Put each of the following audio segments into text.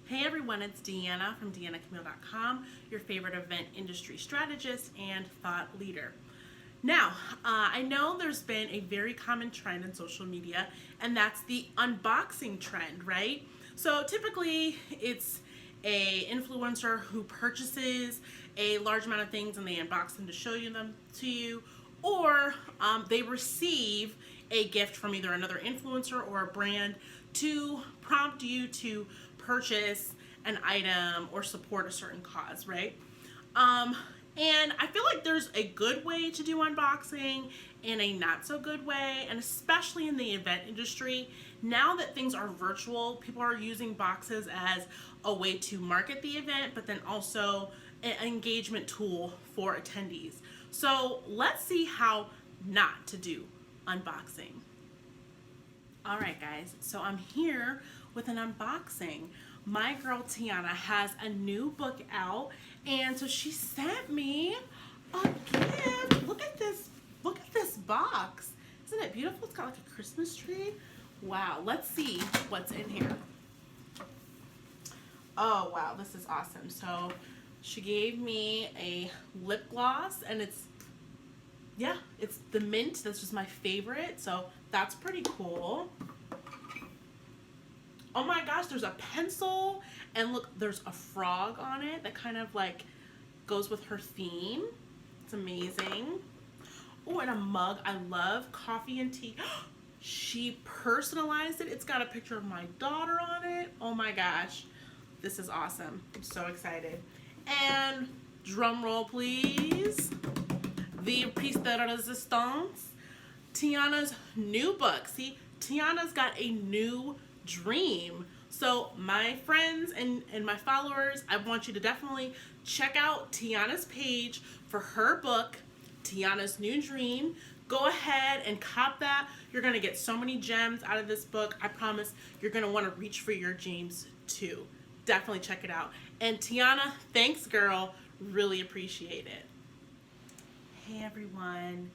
Hey everyone, it's Tiana from TianaCamille.com, your favorite event industry strategist and thought leader. Now, I know there's been a very common trend in social media, and that's the unboxing trend, right? So typically it's a influencer who purchases a large amount of things and they unbox them to show them to you, or they receive a gift from either another influencer or a brand to prompt you to purchase an item or support a certain cause, right? And I feel like there's a good way to do unboxing and a not so good way, and especially in the event industry, now that things are virtual, people are using boxes as a way to market the event, but then also an engagement tool for attendees. So let's see how not to do unboxing. All right, guys, so I'm here with an unboxing. My girl Tiana has a new book out, and so she sent me a gift. Look at this box. Isn't it beautiful? It's got like a Christmas tree. Wow, let's see what's in here. Oh wow, this is awesome. So she gave me a lip gloss, and it's the mint. That's just my favorite, so that's pretty cool. Oh my gosh, there's a pencil, and look, there's a frog on it that kind of like goes with her theme. It's amazing. Oh, and a mug. I love coffee and tea. She personalized it. It's got a picture of my daughter on it. Oh my gosh, this is awesome. I'm so excited. And drum roll, please. The piece de resistance, Tiana's new book. See, Tiana's got a new dream. So my friends and my followers, I want you to definitely check out Tiana's page for her book, Tiana's New Dream. Go ahead and cop that. You're gonna get so many gems out of this book. I promise you're gonna wanna reach for your dreams too. Definitely check it out. And Tiana, thanks girl, really appreciate it. Hey everyone.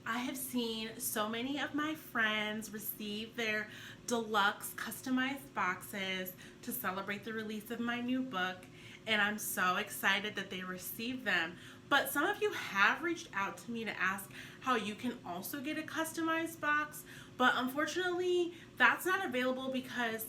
I have seen so many of my friends receive their deluxe customized boxes to celebrate the release of my new book, and I'm so excited that they received them. But some of you have reached out to me to ask how you can also get a customized box, but unfortunately that's not available because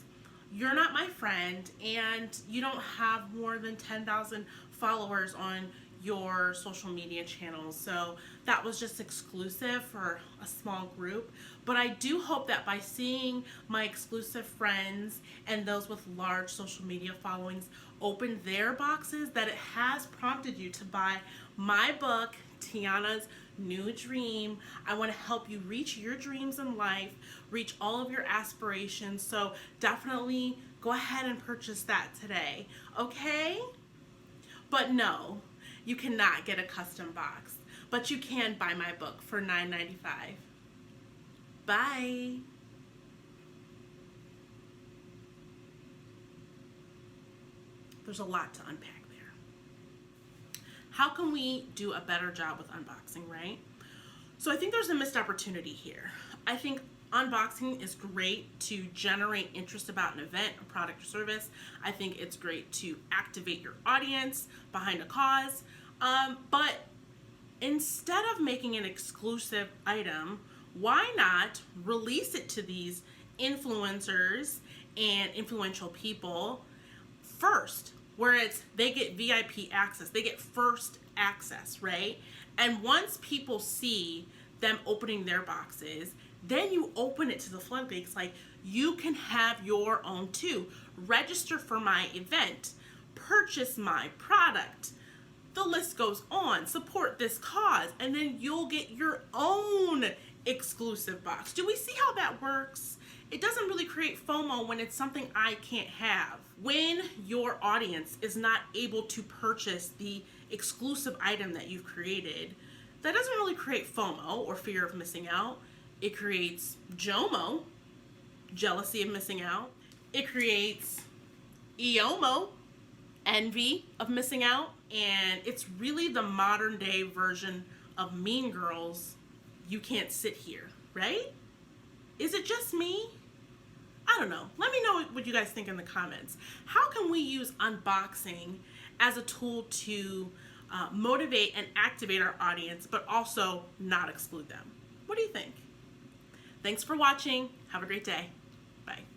you're not my friend and you don't have more than 10,000 followers on your social media channels. So that was just exclusive for a small group. But I do hope that by seeing my exclusive friends and those with large social media followings open their boxes, that it has prompted you to buy my book, Tiana's New Dream. I want to help you reach your dreams in life, reach all of your aspirations. So definitely go ahead and purchase that today, okay? But no, you cannot get a custom box, but you can buy my book for $9.95. Bye. There's a lot to unpack there. How can we do a better job with unboxing, right? So I think there's a missed opportunity here. I think unboxing is great to generate interest about an event, a product or service. I think it's great to activate your audience behind a cause. But instead of making an exclusive item, why not release it to these influencers and influential people first, where they get VIP access, they get first access, right? And once people see them opening their boxes, then you open it to the floodgates. Like, you can have your own too. Register for my event, purchase my product. The list goes on. Support this cause, and then you'll get your own exclusive box. Do we see how that works? It doesn't really create FOMO when it's something I can't have. When your audience is not able to purchase the exclusive item that you've created, that doesn't really create FOMO or fear of missing out. It creates JOMO, jealousy of missing out. It creates EOMO, envy of missing out. And it's really the modern day version of Mean Girls, you can't sit here, right? Is it just me? I don't know. Let me know what you guys think in the comments. How can we use unboxing as a tool to motivate and activate our audience, but also not exclude them? What do you think? Thanks for watching. Have a great day. Bye.